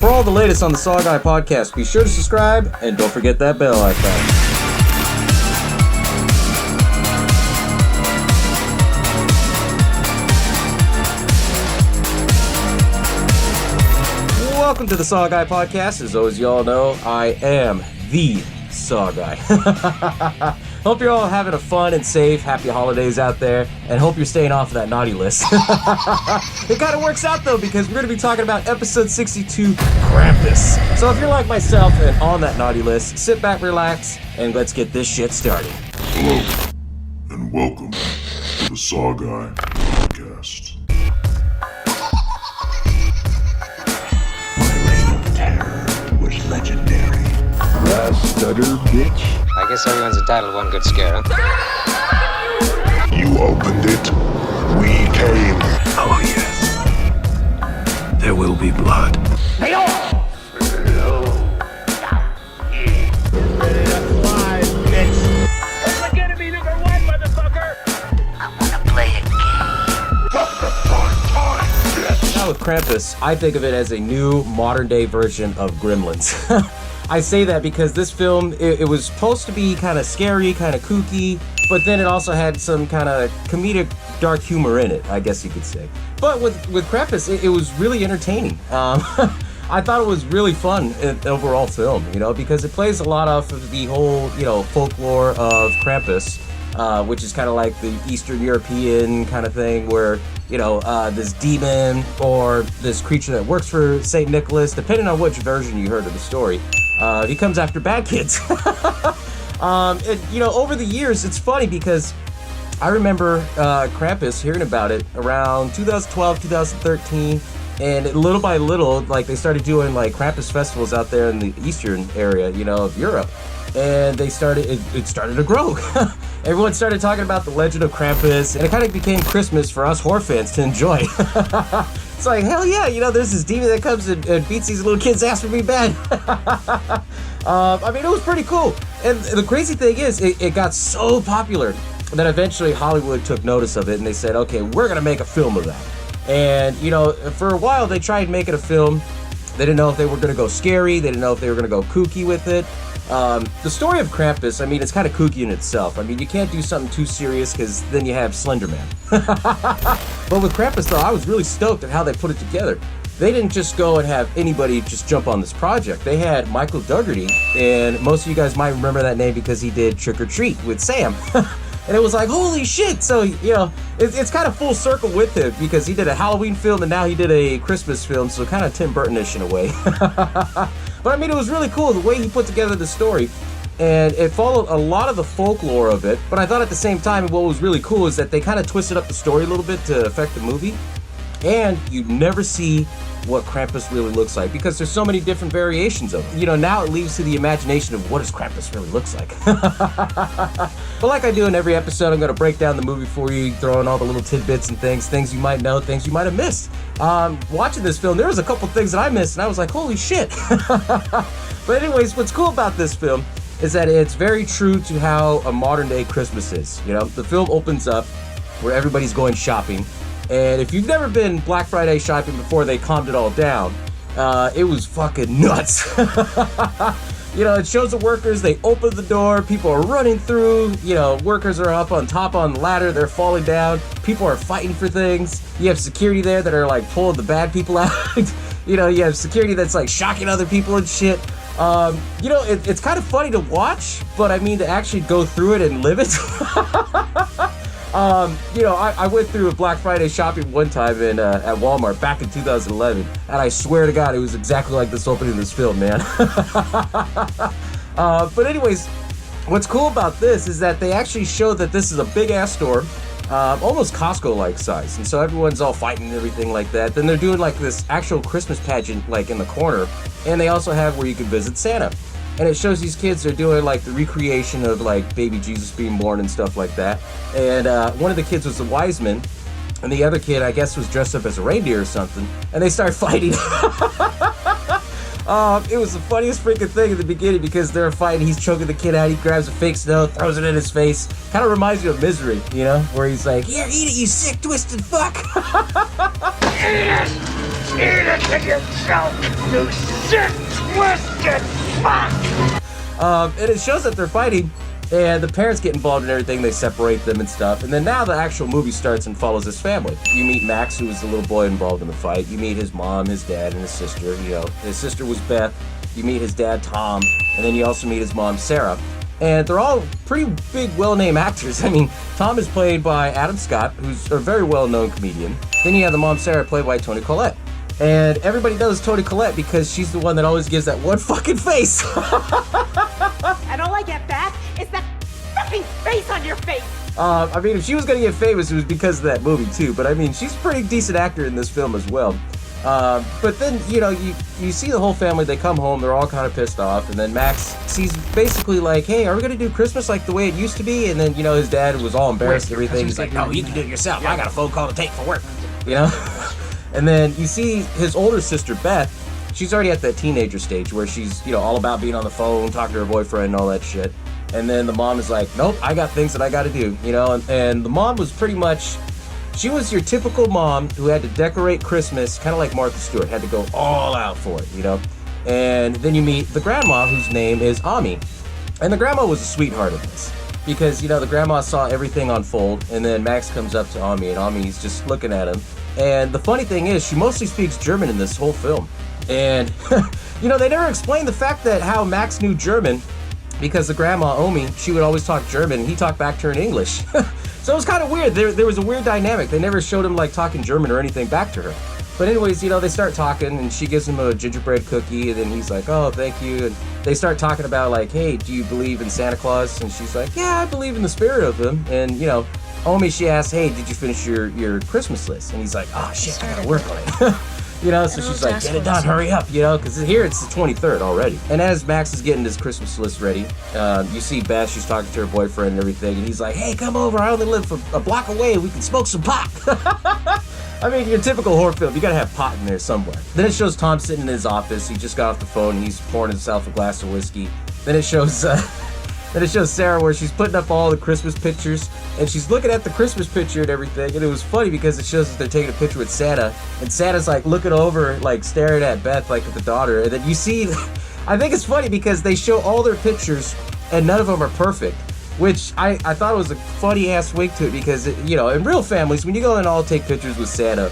For all the latest on the SaWGuy podcast, be sure to subscribe and don't forget that bell icon. Welcome to the SaWGuy podcast. As always, you all know, I am the SaWGuy. Hope you're all having a fun and safe, happy holidays out there, and hope you're staying off of that naughty list. It kind of works out, though, because we're going to be talking about episode 62, Krampus. So if you're like myself and on that naughty list, sit back, relax, and let's get this shit started. Hello, and welcome to the SaWGuy podcast. My reign of terror was legendary. You stutter, bitch. I guess everyone's entitled to one good scare, huh? You opened it. We came. Oh, yes. There will be blood. Now with Krampus, I think of it as a new modern-day version of Gremlins. I say that because this film, it was supposed to be kind of scary, kind of kooky, but then it also had some kind of comedic dark humor in it, I guess you could say. But with Krampus, it was really entertaining. I thought it was really fun overall film, because it plays a lot off of the whole, folklore of Krampus, which is kind of like the Eastern European kind of thing where, this demon or this creature that works for St. Nicholas, depending on which version you heard of the story, he comes after bad kids. Over the years, it's funny because I remember Krampus, hearing about it around 2012, 2013, and little by little, they started doing Krampus festivals out there in the eastern area, of Europe. And it started to grow. Everyone started talking about the legend of Krampus, and it kind of became Christmas for us horror fans to enjoy. It's like, hell yeah, there's this demon that comes and beats these little kids' ass for being bad. It was pretty cool. And the crazy thing is, it got so popular that eventually Hollywood took notice of it, and they said, okay, we're going to make a film of that. And, for a while, they tried making a film. They didn't know if they were going to go scary. They didn't know if they were going to go kooky with it. The story of Krampus, it's kind of kooky in itself. You can't do something too serious because then you have Slender Man. But with Krampus, though, I was really stoked at how they put it together. They didn't just go and have anybody just jump on this project. They had Michael Dougherty, and most of you guys might remember that name because he did Trick or Treat with Sam. And it was like, holy shit. So, it's kind of full circle with him because he did a Halloween film and now he did a Christmas film. So kind of Tim Burton-ish in a way. But it was really cool the way he put together the story. And it followed a lot of the folklore of it. But I thought at the same time, what was really cool is that they kind of twisted up the story a little bit to affect the movie. And you never see what Krampus really looks like because there's so many different variations of it. Now it leaves to the imagination of what does Krampus really looks like. But like I do in every episode, I'm going to break down the movie for you, throw in all the little tidbits and things you might know, things you might have missed. Watching this film, there was a couple things that I missed and I was like, holy shit. But anyways, what's cool about this film is that it's very true to how a modern day Christmas is. The film opens up where everybody's going shopping. And if you've never been Black Friday shopping before they calmed it all down, it was fucking nuts. It shows the workers, they open the door, people are running through, workers are up on top on the ladder, they're falling down, people are fighting for things. You have security there that are pulling the bad people out. You have security that's shocking other people and shit. It's kind of funny to watch, but to actually go through it and live it. I went through a Black Friday shopping one time at Walmart back in 2011, and I swear to God, it was exactly like this opening of this film, man. But anyways, what's cool about this is that they actually show that this is a big-ass store, almost Costco-like size, and so everyone's all fighting and everything like that. Then they're doing this actual Christmas pageant in the corner, and they also have where you can visit Santa. And it shows these kids are doing the recreation of baby Jesus being born and stuff like that. And one of the kids was the wise man, and the other kid, I guess, was dressed up as a reindeer or something. And they start fighting. It was the funniest freaking thing in the beginning because they're fighting. He's choking the kid out. He grabs a fake snow, throws it in his face. Kind of reminds you of Misery, you know, where he's like, "Here, eat it, you sick, twisted fuck." Eat it to yourself, you sick, twisted fuck! And it shows that they're fighting, and the parents get involved in everything. They separate them and stuff. And then now the actual movie starts and follows his family. You meet Max, who was the little boy involved in the fight. You meet his mom, his dad, and his sister. You know, his sister was Beth. You meet his dad, Tom, and then you also meet his mom, Sarah. And they're all pretty big, well-named actors. I mean, Tom is played by Adam Scott, who's a very well-known comedian. Then you have the mom, Sarah, played by Toni Collette. And everybody knows Toni Collette because she's the one that always gives that one fucking face. And all I get back is that fucking face on your face. I mean, if she was gonna get famous, it was because of that movie too. But I mean, she's a pretty decent actor in this film as well. But then, you know, you see the whole family, they come home, they're all kind of pissed off, and then Max, he's basically like, hey, are we gonna do Christmas like the way it used to be? And then, you know, his dad was all embarrassed and everything. He's like, no, you can do it yourself. I got a phone call to take for work, you know? And then you see his older sister, Beth, she's already at that teenager stage where she's, you know, all about being on the phone, talking to her boyfriend and all that shit. And then the mom is like, nope, I got things that I gotta do, you know? And the mom was pretty much, she was your typical mom who had to decorate Christmas, kind of like Martha Stewart, had to go all out for it, you know? And then you meet the grandma, whose name is Ami. And the grandma was a sweetheart of this. Because, you know, the grandma saw everything unfold, and then Max comes up to Ami, and Ami's just looking at him. And the funny thing is, she mostly speaks German in this whole film. And, you know, they never explained the fact that how Max knew German, because the grandma, Omi, she would always talk German, and he talked back to her in English. So it was kind of weird. There was a weird dynamic. They never showed him, like, talking German or anything back to her. But anyways, you know, they start talking, and she gives him a gingerbread cookie, and then he's like, oh, thank you. And they start talking about, like, hey, do you believe in Santa Claus? And she's like, yeah, I believe in the spirit of him. And, you know, Omi, she asks, hey, did you finish your Christmas list? And he's like, oh, shit, I gotta work on it. You know, so she's like, get it done, hurry up, you know, because here it's the 23rd already. And as Max is getting his Christmas list ready, you see Beth, she's talking to her boyfriend and everything, and he's like, hey, come over, I only live a block away, we can smoke some pot. I mean, your typical horror film, you gotta have pot in there somewhere. Then it shows Tom sitting in his office, he just got off the phone, and he's pouring himself a glass of whiskey. Then it shows Sarah where she's putting up all the Christmas pictures, and she's looking at the Christmas picture and everything, and it was funny because it shows that they're taking a picture with Santa, and Santa's like looking over, like staring at Beth, like at the daughter, and then you see, I think it's funny because they show all their pictures, and none of them are perfect, which I thought was a funny-ass wink to it, because, you know, in real families, when you go and all take pictures with Santa,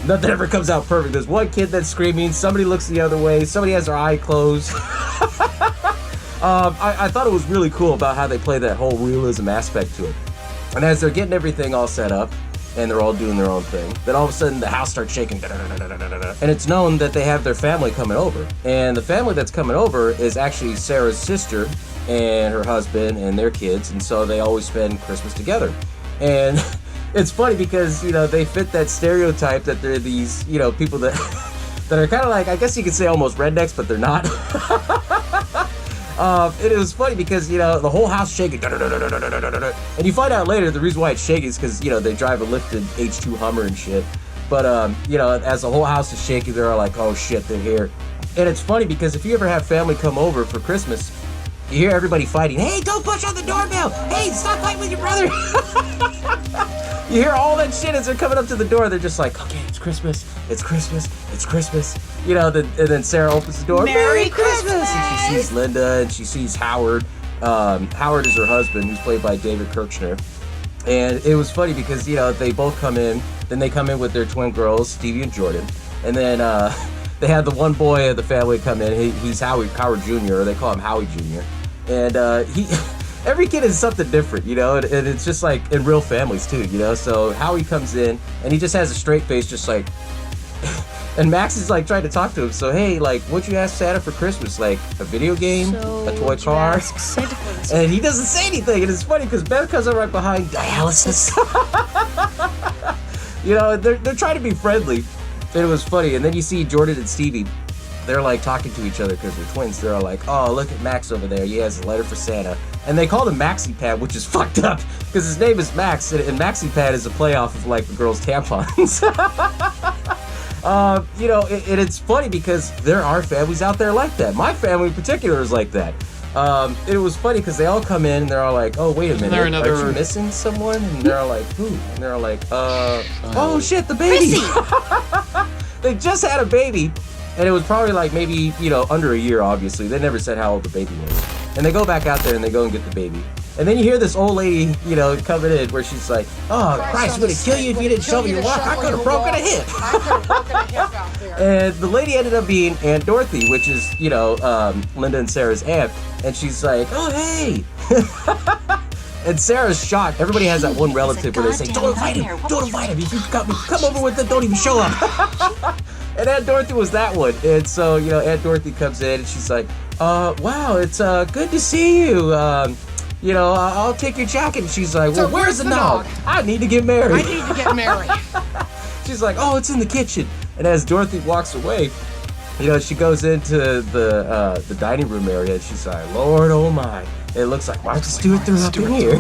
nothing ever comes out perfect. There's one kid that's screaming, somebody looks the other way, somebody has their eye closed. I thought it was really cool about how they play that whole realism aspect to it. And as they're getting everything all set up, and they're all doing their own thing, then all of a sudden the house starts shaking, and it's known that they have their family coming over. And the family that's coming over is actually Sarah's sister and her husband and their kids, and so they always spend Christmas together. And it's funny because, you know, they fit that stereotype that they're these, you know, people that that are kind of like, I guess you could say almost rednecks, but they're not. It was funny because, you know, the whole house shaking, and you find out later the reason why it's shaking is because, you know, they drive a lifted H2 Hummer and shit. But, you know, as the whole house is shaking, they're all like, oh shit, they're here. And it's funny because if you ever have family come over for Christmas, you hear everybody fighting, hey, don't push on the doorbell, hey, stop fighting with your brother. You hear all that shit as they're coming up to the door. They're just like, okay, it's Christmas, it's Christmas, it's Christmas. You know, and then Sarah opens the door, Merry Christmas! And she sees Linda, and she sees Howard. Howard is her husband, who's played by David Kirchner. And it was funny because, you know, they both come in, then they come in with their twin girls, Stevie and Jordan. And then they had the one boy of the family come in. He's Howard Jr., or they call him Howie Jr. And every kid is something different, you know, and it's just like in real families too, you know. So Howie comes in, and he just has a straight face, just like, and Max is like trying to talk to him. So, hey, like, what'd you ask Santa for Christmas? Like a video game, a toy car? And he doesn't say anything, and it's funny because Beth comes up right behind, dialysis. You know, they're trying to be friendly, and it was funny. And then you see Jordan and Stevie. They're like talking to each other because they're twins. They're all like, oh, look at Max over there. He has a letter for Santa. And they called him Maxi Pad, which is fucked up because his name is Max, and Maxi Pad is a playoff of like the girls' tampons. You know, and it's funny because there are families out there like that. My family in particular is like that. It was funny because they all come in and they're all like, oh, wait a minute, are you missing someone? And they're all like, who? And they're all like, oh shit, the baby. They just had a baby, and it was probably like maybe, you know, under a year, obviously. They never said how old the baby was. And they go back out there and they go and get the baby. And then you hear this old lady, you know, coming in where she's like, oh, Christ, I'm going to kill you if you didn't shovel your walk. I could have broken a hip. I could have broken a hip out there. And the lady ended up being Aunt Dorothy, which is, you know, Linda and Sarah's aunt. And she's like, oh, hey. And Sarah's shocked. Everybody has that one relative where they say, don't invite him. Don't invite him. If you come over with them, don't even show up. And Aunt Dorothy was that one. And so, you know, Aunt Dorothy comes in and she's like, wow, it's good to see you. You know, I'll take your jacket. And she's like, well, So where's the nog? I need to get married. I need to get married. She's like, oh, it's in the kitchen. And as Dorothy walks away, you know, she goes into the dining room area and she's like, Lord, oh my. It looks like Martha Stewart threw up in here.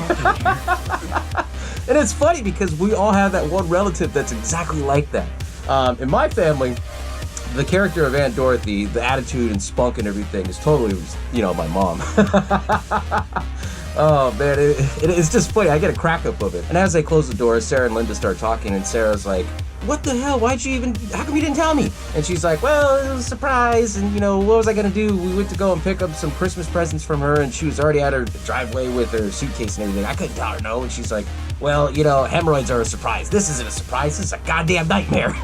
And it's funny because we all have that one relative that's exactly like that. In my family, the character of Aunt Dorothy, the attitude and spunk and everything is totally, you know, my mom. Oh man, it's just funny. I get a crack up of it. And as they close the door, Sarah and Linda start talking, and Sarah's like, what the hell? How come you didn't tell me? And she's like, well, it was a surprise, and you know, what was I gonna do? We went to go and pick up some Christmas presents from her, and she was already at her driveway with her suitcase and everything. I couldn't tell her no. And she's like, well, you know, hemorrhoids are a surprise. This isn't a surprise. This is a goddamn nightmare.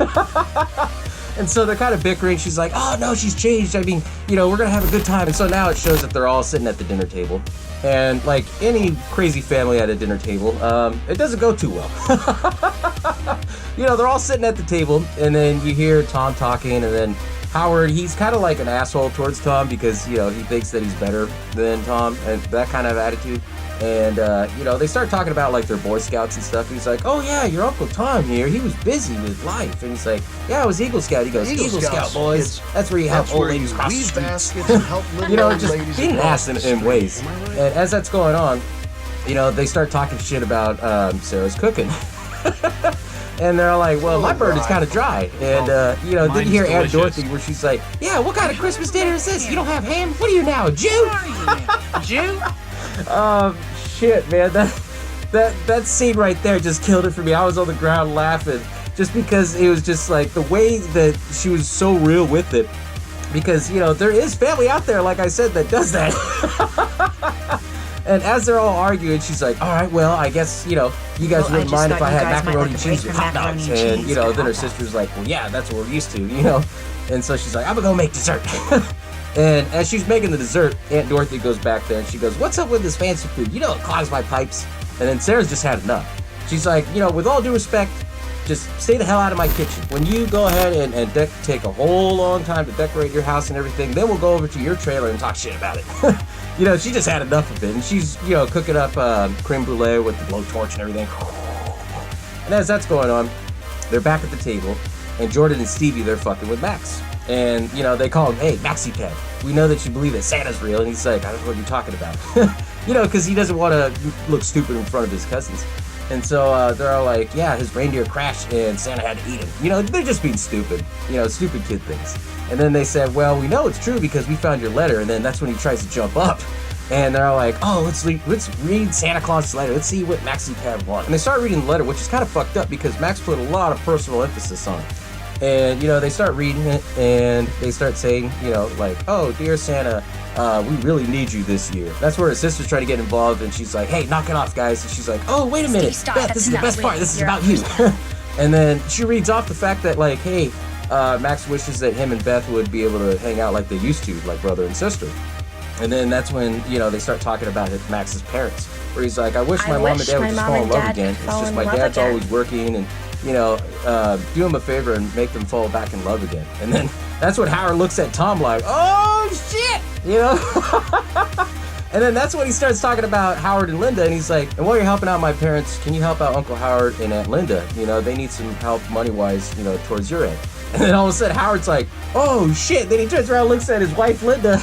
And so they're kind of bickering. She's like, oh no, she's changed. I mean, you know, we're gonna have a good time. And so now it shows that they're all sitting at the dinner table. And like any crazy family at a dinner table, it doesn't go too well. You know, they're all sitting at the table, and then you hear Tom talking, and then Howard, he's kind of like an asshole towards Tom because, you know, he thinks that he's better than Tom, and that kind of attitude. And, you know, they start talking about, like, their Boy Scouts and stuff. He's like, oh, yeah, your Uncle Tom here, he was busy with life. And he's like, yeah, I was Eagle Scout. He goes, Eagle Scout, boys. That's where you help old ladies cross the streets. You know, just being an ass in ways. And as that's going on, you know, they start talking shit about Sarah's cooking. And they're like, well, my bird is kind of dry. And, you know, then you hear Aunt Dorothy where she's like, yeah, what kind of Christmas dinner is this? You don't have ham? What are you now, a Jew? Jew? Shit, man. That scene right there just killed it for me. I was on the ground laughing just because it was just like the way that she was so real with it. Because, you know, there is family out there, like I said, that does that. And as they're all arguing, she's like, all right, well, I guess, you know, you guys wouldn't mind if I had macaroni and cheese with hot dogs. And, you know, then her sister's like, well, yeah, that's what we're used to, you know. And so she's like, I'm gonna go make dessert. And as she's making the dessert, Aunt Dorothy goes back there and she goes, what's up with this fancy food? You know, it clogs my pipes. And then Sarah's just had enough. She's like, you know, with all due respect, just stay the hell out of my kitchen. When you go ahead and take a whole long time to decorate your house and everything, then we'll go over to your trailer and talk shit about it. You know, she just had enough of it. And she's, you know, cooking up creme brulee with the blowtorch and everything. And as that's going on, they're back at the table. And Jordan and Stevie, they're fucking with Max. And, you know, they call him, hey, Maxie Pet, we know that you believe that Santa's real. And he's like, I don't know what you're talking about. You know, because he doesn't want to look stupid in front of his cousins. And so they're all like, yeah, his reindeer crashed and Santa had to eat him. You know, they're just being stupid. You know, stupid kid things. And then they said, well, we know it's true because we found your letter. And then that's when he tries to jump up. And they're all like, oh, let's read Santa Claus's letter. Let's see what Maxie had won. And they start reading the letter, which is kind of fucked up because Max put a lot of personal emphasis on it. And, you know, they start reading it and they start saying, you know, like, oh, dear Santa, we really need you this year. That's where her sister's trying to get involved and she's like, hey, knock it off, guys. And she's like, oh, wait a minute. Steve, Beth, this is the best part. This is about you. And then she reads off the fact that, like, hey, Max wishes that him and Beth would be able to hang out like they used to, like brother and sister. And then that's when, you know, they start talking about Max's parents, where he's like, I wish my mom and dad would just fall in love again. It's just my dad's always working and, you know, do him a favor and make them fall back in love again. And then that's when Howard looks at Tom like, oh, shit, you know? And then that's when he starts talking about Howard and Linda, and he's like, and while you're helping out my parents, can you help out Uncle Howard and Aunt Linda? You know, they need some help money-wise, you know, towards your end. And then all of a sudden, Howard's like, oh, shit. Then he turns around and looks at his wife, Linda.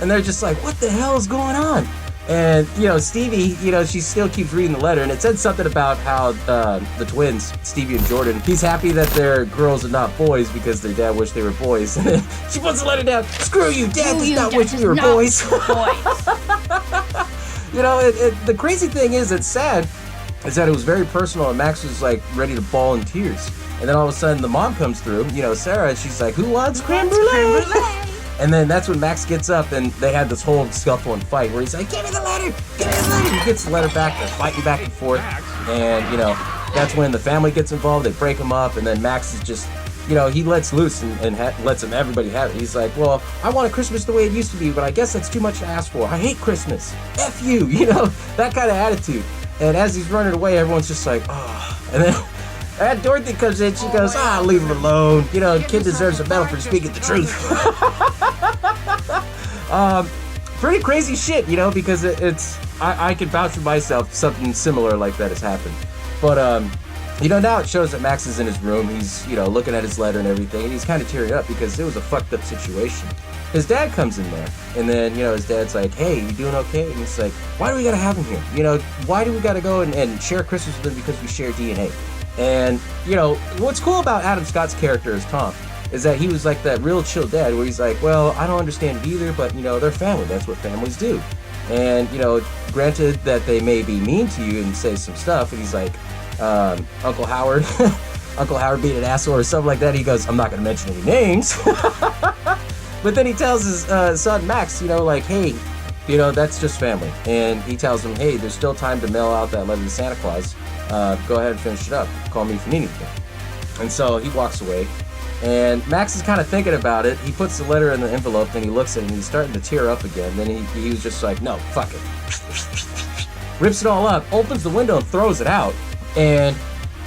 And they're just like, what the hell is going on? And, you know, Stevie, you know, she still keeps reading the letter, and it said something about how the twins, Stevie and Jordan, he's happy that they're girls and not boys because their dad wished they were boys. And then she puts the letter down, screw you, dad does not wish we were boys. You know, the crazy thing is, it's sad is that it was very personal, and Max was like ready to bawl in tears. And then all of a sudden the mom comes through, you know, Sarah, and she's like, who wants creme brulee? And then that's when Max gets up, and they had this whole scuffle and fight where he's like, give me the letter, give me the letter. He gets the letter back, they're fighting back and forth. And, you know, that's when the family gets involved, they break him up, and then Max is just, you know, he lets loose and lets everybody have it. He's like, well, I want a Christmas the way it used to be, but I guess that's too much to ask for. I hate Christmas. F you, you know, that kind of attitude. And as he's running away, everyone's just like, oh. And then Dorothy comes in, she goes, leave him alone. You know, kid deserves a medal for speaking the truth. Pretty crazy shit, you know, because I can vouch for myself, something similar like that has happened. But, you know, now it shows that Max is in his room. He's, you know, looking at his letter and everything, and he's kind of tearing up because it was a fucked up situation. His dad comes in there, and then, you know, his dad's like, hey, you doing okay? And he's like, why do we gotta have him here? You know, why do we gotta go and share Christmas with him because we share DNA? And, you know, what's cool about Adam Scott's character as Tom is that he was like that real chill dad where he's like, well, I don't understand it either, but, you know, they're family. That's what families do. And, you know, granted that they may be mean to you and say some stuff, and he's like, Uncle Howard, Uncle Howard being an asshole or something like that. He goes, I'm not going to mention any names. But then he tells his son, Max, you know, like, hey, you know, that's just family. And he tells him, hey, there's still time to mail out that letter to Santa Claus. Go ahead and finish it up. Call me if you need anything. And so he walks away. And Max is kind of thinking about it. He puts the letter in the envelope, then he looks at it, and he's starting to tear up again. Then he was just like, no, fuck it. Rips it all up, opens the window and throws it out. And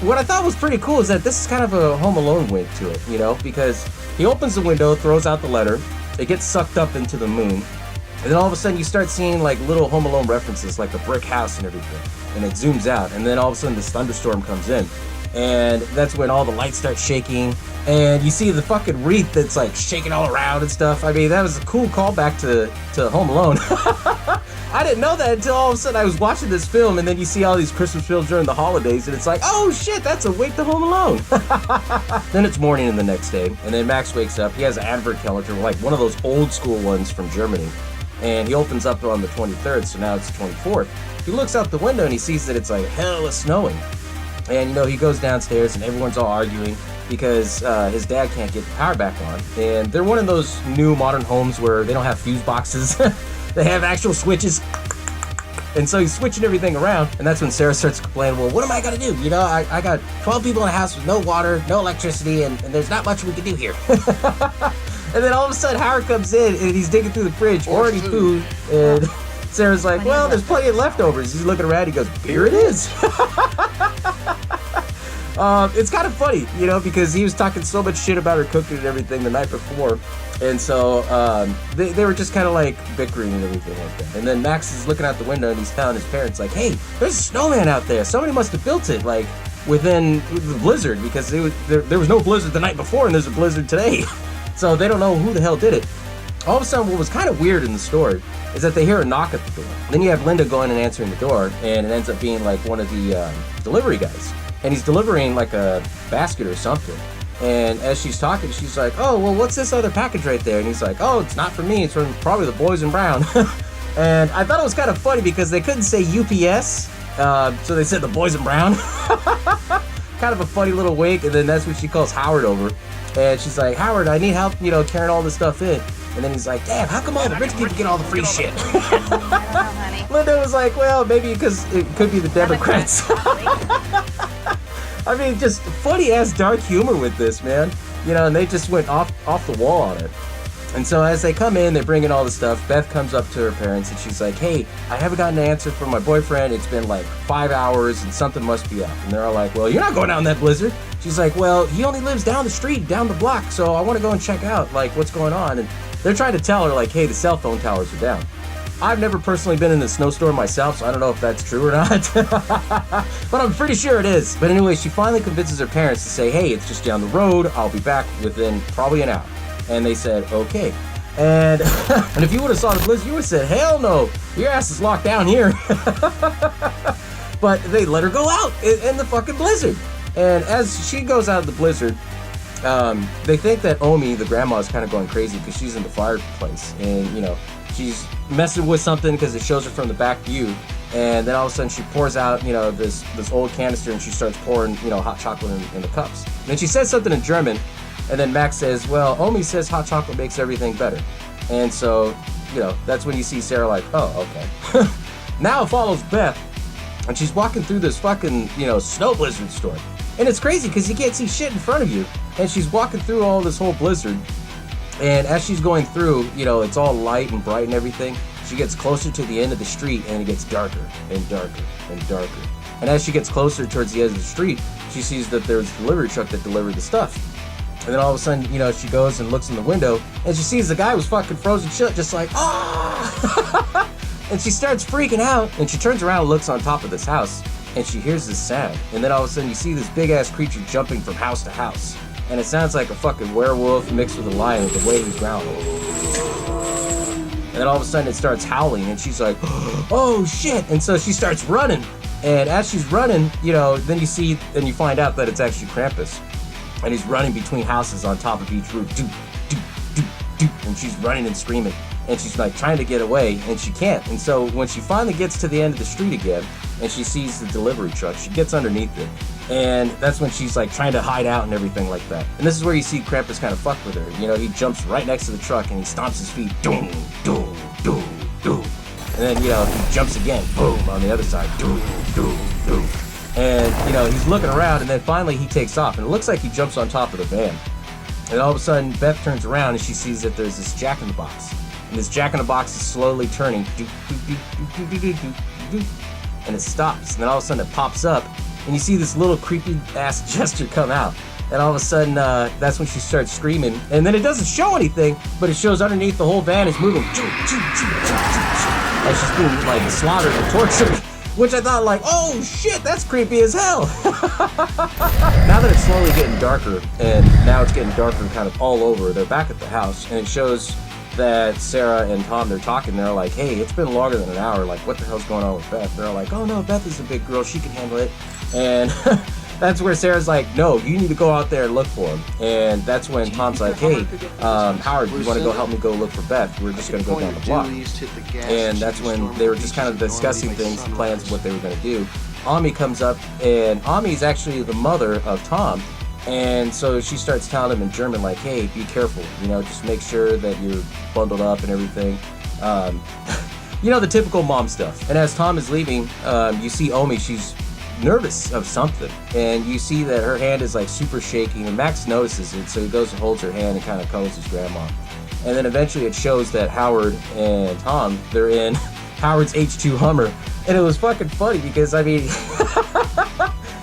what I thought was pretty cool is that this is kind of a Home Alone wink to it, you know, because he opens the window, throws out the letter, it gets sucked up into the moon, and then all of a sudden you start seeing like little Home Alone references, like the brick house and everything, and it zooms out, and then all of a sudden this thunderstorm comes in, and that's when all the lights start shaking, and you see the fucking wreath that's like shaking all around and stuff. I mean, that was a cool callback to Home Alone. I didn't know that until all of a sudden I was watching this film, and then you see all these Christmas films during the holidays, and it's like, oh shit, that's a wink to Home Alone. Then it's morning and the next day, and then Max wakes up. He has an advert calendar, like one of those old school ones from Germany, and he opens up on the 23rd, so now it's the 24th. He looks out the window and he sees that it's like hella snowing. And, you know, he goes downstairs and everyone's all arguing because his dad can't get the power back on. And they're one of those new modern homes where they don't have fuse boxes. They have actual switches. And so he's switching everything around. And that's when Sarah starts complaining, well, what am I going to do? You know, I got 12 people in a house with no water, no electricity, and there's not much we can do here. And then all of a sudden Howard comes in and he's digging through the fridge, already food. And Sarah's like, well, there's plenty of leftovers. He's looking around, he goes, here it is. It's kind of funny, you know, because he was talking so much shit about her cooking and everything the night before. And so they were just kind of like bickering and everything like that. And then Max is looking out the window and he's telling his parents like, hey, there's a snowman out there. Somebody must have built it like within the blizzard, because there was no blizzard the night before and there's a blizzard today. So they don't know who the hell did it. All of a sudden, what was kind of weird in the story is that they hear a knock at the door. Then you have Linda going and answering the door, and it ends up being like one of the delivery guys. And he's delivering like a basket or something. And as she's talking, she's like, oh, well, what's this other package right there? And he's like, oh, it's not for me. It's from probably the boys in brown. And I thought it was kind of funny because they couldn't say UPS. So they said the boys in brown. Kind of a funny little wink. And then that's when she calls Howard over. And she's like, Howard, I need help, you know, carrying all this stuff in. And then he's like, damn, how come all the rich people get all the free shit? Linda was like, well, maybe because it could be the Democrats. I mean, just funny-ass dark humor with this, man. You know, and they just went off the wall on it. And so as they come in, they bring in all the stuff. Beth comes up to her parents and she's like, hey, I haven't gotten an answer from my boyfriend. It's been like 5 hours and something must be up. And they're all like, well, you're not going down that blizzard. She's like, well, he only lives down the street, down the block. So I want to go and check out like what's going on. And they're trying to tell her like, hey, the cell phone towers are down. I've never personally been in a snowstorm myself, so I don't know if that's true or not. But I'm pretty sure it is. But anyway, she finally convinces her parents to say, hey, it's just down the road. I'll be back within probably an hour. And they said, okay. And and if you would have saw the blizzard, you would have said, hell no, your ass is locked down here. But they let her go out in the fucking blizzard. And as she goes out of the blizzard, they think that Omi, the grandma, is kind of going crazy because she's in the fireplace. And, you know, she's messing with something because it shows her from the back view. And then all of a sudden she pours out, you know, this old canister, and she starts pouring, you know, hot chocolate in the cups. And then she says something in German, and then Max says, well, Omi says hot chocolate makes everything better. And so, you know, that's when you see Sarah like, oh, okay. Now it follows Beth, and she's walking through this fucking, you know, snow blizzard storm. And it's crazy because you can't see shit in front of you. And she's walking through all this whole blizzard. And as she's going through, you know, it's all light and bright and everything. She gets closer to the end of the street, and it gets darker and darker and darker. And as she gets closer towards the end of the street, she sees that there's a delivery truck that delivered the stuff. And then all of a sudden, you know, she goes and looks in the window, and she sees the guy was fucking frozen shut, just like, ah! And she starts freaking out, and she turns around and looks on top of this house, and she hears this sound. And then all of a sudden, you see this big-ass creature jumping from house to house. And it sounds like a fucking werewolf mixed with a lion with the way he's growling. And then all of a sudden it starts howling, and she's like, oh shit! And so she starts running. And as she's running, you know, then you see, and you find out that it's actually Krampus. And he's running between houses on top of each roof. Doop, doop, doop, doop. And she's running and screaming. And she's like trying to get away, and she can't. And so when she finally gets to the end of the street again, and she sees the delivery truck, she gets underneath it. And that's when she's like trying to hide out and everything like that. And this is where you see Krampus kind of fuck with her. You know, he jumps right next to the truck and he stomps his feet. Doom, doom, doom, doom. And then, you know, he jumps again. Boom, on the other side. Doom, doom, doom. And, you know, he's looking around, and then finally he takes off. And it looks like he jumps on top of the van. And all of a sudden, Beth turns around and she sees that there's this Jack-in-the-Box. And this Jack-in-the-Box is slowly turning. Doop, doop, doop, doop, doop, doop, doop, doop. And it stops. And then all of a sudden it pops up. And you see this little creepy ass gesture come out. And all of a sudden, that's when she starts screaming. And then it doesn't show anything, but it shows underneath the whole van is moving. As she's being like slaughtered and tortured. Which I thought like, oh shit, that's creepy as hell. Now that it's slowly getting darker, and now it's getting darker kind of all over, they're back at the house, and it shows that Sarah and Tom, they're talking. They're like, hey, it's been longer than an hour. Like, what the hell's going on with Beth? They're like, oh no, Beth is a big girl. She can handle it. And that's where Sarah's like, no, you need to go out there and look for him. And that's when Tom's like, hey, Howard, you want to go help me go look for Beth? We're just going to go down the block. And that's when they were just kind of discussing things, plans of what they were going to do. Ami comes up, and Ami is actually the mother of Tom. And so she starts telling him in German, like, hey, be careful, you know, just make sure that you're bundled up and everything. You know, the typical mom stuff. And as Tom is leaving, you see Omi, she's nervous of something. And you see that her hand is like super shaking, and Max notices it, so he goes and holds her hand and kind of cuddles his grandma. And then eventually it shows that Howard and Tom, they're in Howard's H2 Hummer. And it was fucking funny because, I mean,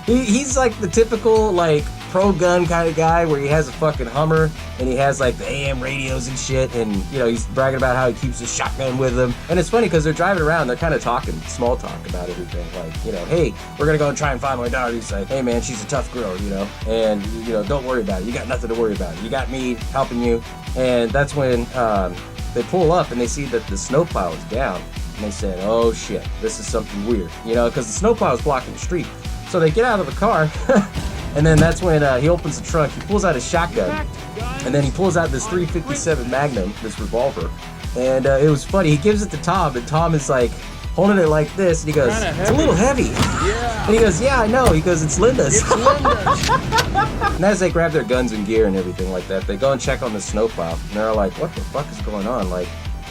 he's like the typical, like, pro-gun kind of guy where he has a fucking Hummer and he has like the AM radios and shit, and you know, he's bragging about how he keeps his shotgun with him. And it's funny because they're driving around, they're kind of talking small talk about everything, like, you know, hey, we're gonna go and try and find my daughter. He's like, hey man, she's a tough girl, you know, and you know, don't worry about it, you got nothing to worry about, you got me helping you. And that's when they pull up and they see that the snowplow is down, and they said, oh shit, this is something weird, you know, because the snowplow is blocking the street. So they get out of the car. And then that's when he opens the trunk, he pulls out his shotgun, and then he pulls out this .357 Magnum, this revolver. And it was funny, he gives it to Tom, and Tom is like holding it like this, and he goes, it's a little heavy. Yeah. And he goes, yeah, I know. He goes, it's Linda's. It's Linda's. And as they grab their guns and gear and everything like that, they go and check on the snowplow, and they're like, what the fuck is going on? Like,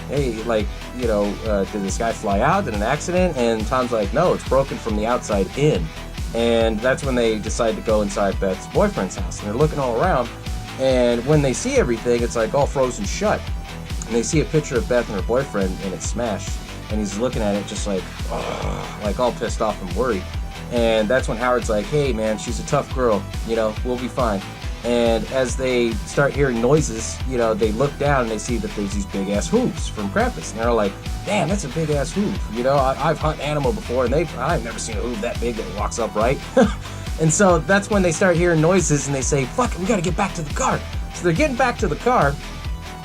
hey, like, you know, did this guy fly out? Did an accident? And Tom's like, no, it's broken from the outside in. And that's when they decide to go inside Beth's boyfriend's house. And they're looking all around. And when they see everything, it's like all frozen shut. And they see a picture of Beth and her boyfriend, and it's smashed. And he's looking at it just like, oh, like all pissed off and worried. And that's when Howard's like, hey man, she's a tough girl. You know, we'll be fine. And as they start hearing noises, you know, they look down and they see that there's these big ass hooves from Krampus. And they're like, damn, that's a big ass hoof. You know, I've hunted animal before, and I've never seen a hoof that big that walks upright. And so that's when they start hearing noises, and they say, fuck it, we gotta get back to the car. So they're getting back to the car,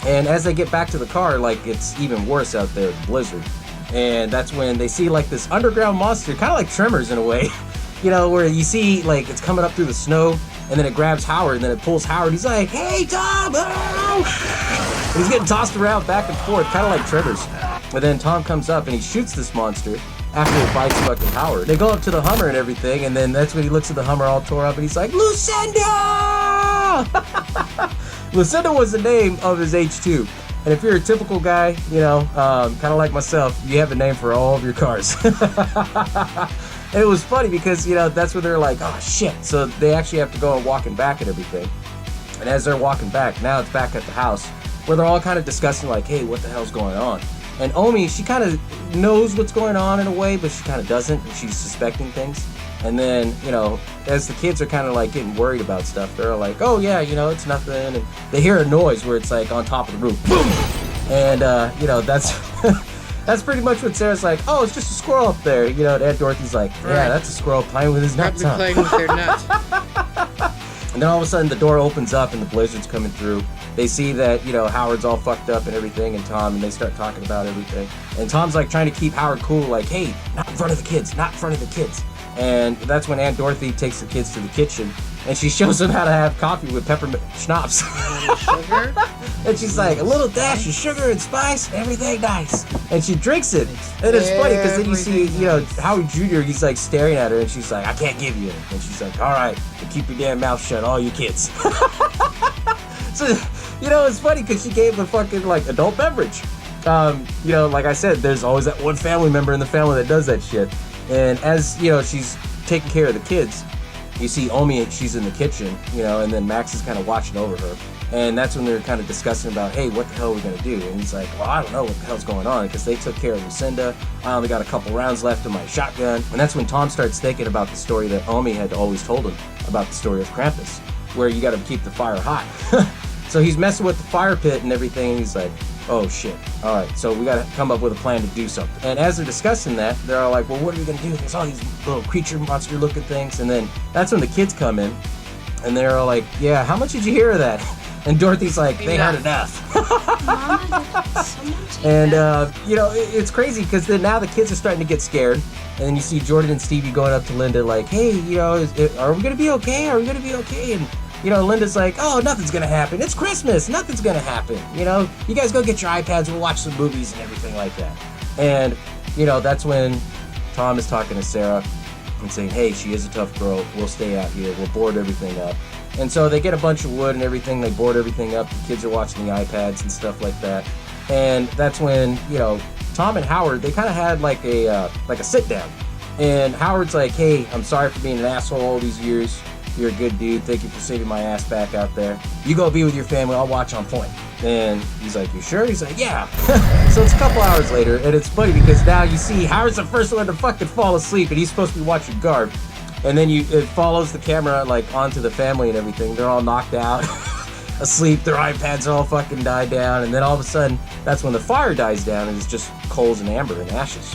and as they get back to the car, like, it's even worse out there, the blizzard. And that's when they see like this underground monster, kind of like Tremors in a way, you know, where you see like it's coming up through the snow, and then it grabs Howard, and then it pulls Howard. He's like, hey, Tom! Oh! And he's getting tossed around back and forth, kind of like Tremors. And then Tom comes up, and he shoots this monster, after he fights fucking Howard. They go up to the Hummer and everything, and then that's when he looks at the Hummer all tore up, and he's like, Lucinda! Lucinda was the name of his H2. And if you're a typical guy, you know, kind of like myself, you have a name for all of your cars. And it was funny because, you know, that's where they're like, oh shit. So they actually have to go and walking back and everything. And as they're walking back, now it's back at the house where they're all kind of discussing like, hey, what the hell's going on? And Omi, she kind of knows what's going on in a way, but she kind of doesn't, and she's suspecting things. And then, you know, as the kids are kind of like getting worried about stuff, they're like, oh yeah, you know, it's nothing. And they hear a noise where it's like on top of the roof. Boom! And, you know, that's that's pretty much what Sarah's like, oh, it's just a squirrel up there. You know, and Aunt Dorothy's like, yeah, that's a squirrel playing with his nuts. Probably playing with their nuts. And then all of a sudden the door opens up and the blizzard's coming through. They see that, you know, Howard's all fucked up and everything, and Tom, and they start talking about everything. And Tom's like trying to keep Howard cool, like, hey, not in front of the kids, not in front of the kids. And that's when Aunt Dorothy takes the kids to the kitchen, and she shows them how to have coffee with peppermint schnapps. Sugar? And she's like, a little dash of sugar and spice, everything nice. And she drinks it. And it's funny because then you see, you know, Howard Jr., he's like staring at her, and she's like, I can't give you it. And she's like, all right, but keep your damn mouth shut, all you kids. So, you know, it's funny because she gave a fucking, like, adult beverage. You know, like I said, there's always that one family member in the family that does that shit. And as, you know, she's taking care of the kids, you see Omi, she's in the kitchen, you know, and then Max is kind of watching over her. And that's when they're kind of discussing about, hey, what the hell are we going to do? And he's like, well, I don't know what the hell's going on, because they took care of Lucinda. I only got a couple rounds left in my shotgun. And that's when Tom starts thinking about the story that Omi had always told him about the story of Krampus, where you got to keep the fire hot. So he's messing with the fire pit and everything, and he's like, oh shit, all right, so we gotta come up with a plan to do something. And as they're discussing that, they're all like, well, what are we gonna do? There's all these little creature monster looking things. And then that's when the kids come in, and they're all like, yeah, how much did you hear of that? And Dorothy's like, they had enough. And, you know, it's crazy because then now the kids are starting to get scared. And then you see Jordan and Stevie going up to Linda like, hey, you know, are we going to be okay? Are we going to be okay? And, you know, Linda's like, oh, nothing's going to happen. It's Christmas. Nothing's going to happen. You know, you guys go get your iPads. We'll watch some movies and everything like that. And, you know, that's when Tom is talking to Sarah and saying, hey, she is a tough girl. We'll stay out here. We'll board everything up. And so they get a bunch of wood and everything. They board everything up. The kids are watching the iPads and stuff like that. And that's when, you know, Tom and Howard, they kind of had like a sit down. And Howard's like, hey, I'm sorry for being an asshole all these years. You're a good dude. Thank you for saving my ass back out there. You go be with your family. I'll watch on point. And he's like, you sure? He's like, yeah. So it's a couple hours later, and it's funny because now you see Howard's the first one to fucking fall asleep, and he's supposed to be watching guard. And then it follows the camera like onto the family and everything. They're all knocked out, asleep. Their iPads all fucking died down. And then all of a sudden, that's when the fire dies down, and it's just coals and amber and ashes.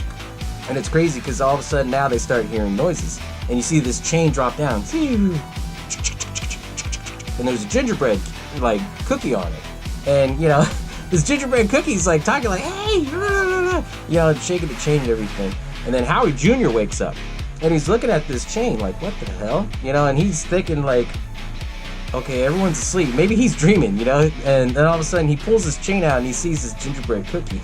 And it's crazy because all of a sudden now they start hearing noises, and you see this chain drop down, and there's a gingerbread like cookie on it. And you know, this gingerbread cookie's like talking like, hey, you know, shaking the chain and everything. And then Howie Jr. wakes up, and he's looking at this chain like, what the hell? You know, and he's thinking like, okay, everyone's asleep. Maybe he's dreaming, you know? And then all of a sudden he pulls his chain out and he sees this gingerbread cookie.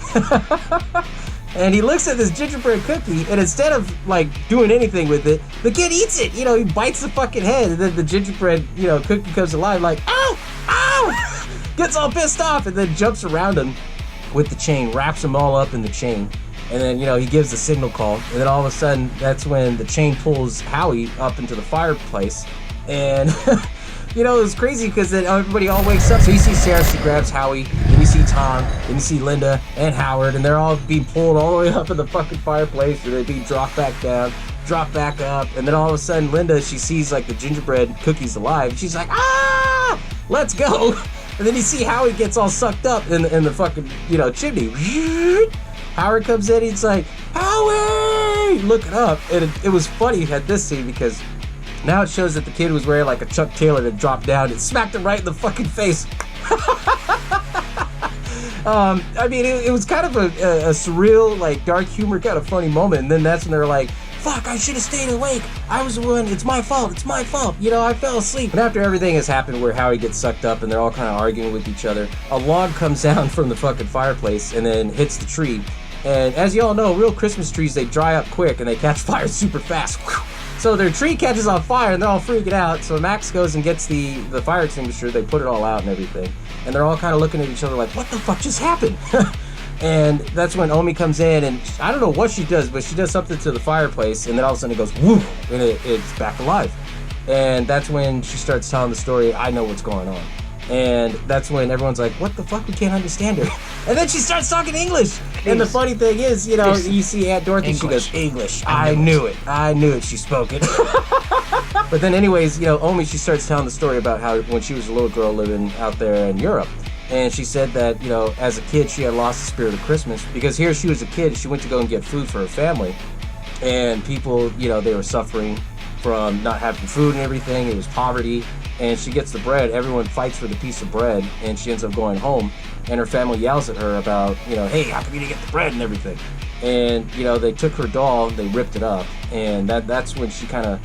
And he looks at this gingerbread cookie, and instead of like doing anything with it, the kid eats it. You know, he bites the fucking head, and then the gingerbread, you know, cookie comes alive like, ow, ow! Gets all pissed off, and then jumps around him with the chain, wraps them all up in the chain. And then, you know, he gives the signal call, and then all of a sudden, that's when the chain pulls Howie up into the fireplace. And, you know, it was crazy because then everybody all wakes up. So you see Sarah, she grabs Howie, then you see Tom, then you see Linda and Howard, and they're all being pulled all the way up in the fucking fireplace, and they're being dropped back down, dropped back up, and then all of a sudden, Linda, she sees like the gingerbread cookies alive, and she's like, ah, let's go. And then you see Howie gets all sucked up in the fucking, you know, chimney. Howard comes in, he's like, Howie! Looking up, and it was funny at this scene because now it shows that the kid was wearing like a Chuck Taylor that dropped down and smacked him right in the fucking face. I mean, it was kind of a surreal, like, dark humor kind of funny moment, and then that's when they're like, fuck, I should have stayed awake. I was the one, it's my fault. You know, I fell asleep. And after everything has happened where Howie gets sucked up and they're all kind of arguing with each other, a log comes down from the fucking fireplace and then hits the tree. And as you all know, real Christmas trees, they dry up quick and they catch fire super fast. So their tree catches on fire and they're all freaking out. So Max goes and gets the fire extinguisher. They put it all out and everything. And they're all kind of looking at each other like, what the fuck just happened? And that's when Omi comes in, and I don't know what she does, but she does something to the fireplace, and then all of a sudden it goes woo, and it's back alive. And that's when she starts telling the story, I know what's going on. And that's when everyone's like, what the fuck, we can't understand her. And then she starts talking English. And the funny thing is, you know, you see Aunt Dorothy, she goes, English, I knew it, she spoke it. But then anyways, you know, Omi, she starts telling the story about how when she was a little girl living out there in Europe. And she said that, you know, as a kid, she had lost the spirit of Christmas because here she was a kid, she went to go and get food for her family. And people, you know, they were suffering from not having food and everything. It was poverty. And she gets the bread. Everyone fights for the piece of bread. And she ends up going home. And her family yells at her about, you know, hey, how come you didn't get the bread and everything? And, you know, they took her doll, they ripped it up. And that's when she kind of